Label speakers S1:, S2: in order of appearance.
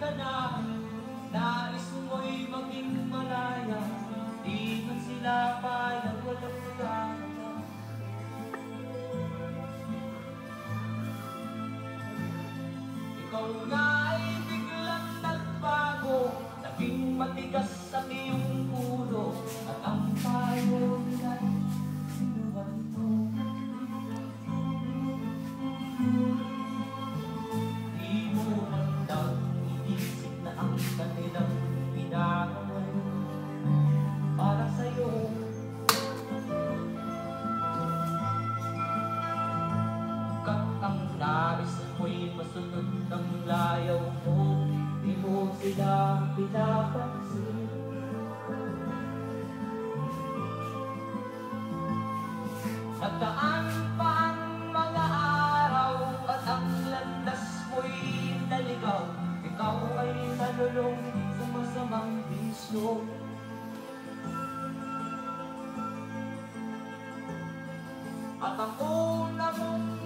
S1: ka na, nais mo'y maging malaya, di man sila payag walang magagawa. Ikaw nga ay biglang nagbago, naging matigas ang iyong ulo, at ang payo nila'y sinuwan mo. Di mo man daw inisip na ang kanilang ginagawa para sa'yo. Kat ang nais mo'y masunod ng layaw mo, di mo sila pinapansin. Nagdaan pa ang mga araw at ang landas mo'y naligaw, ikaw ay nalulong sa masamang bisyo. At ang una mong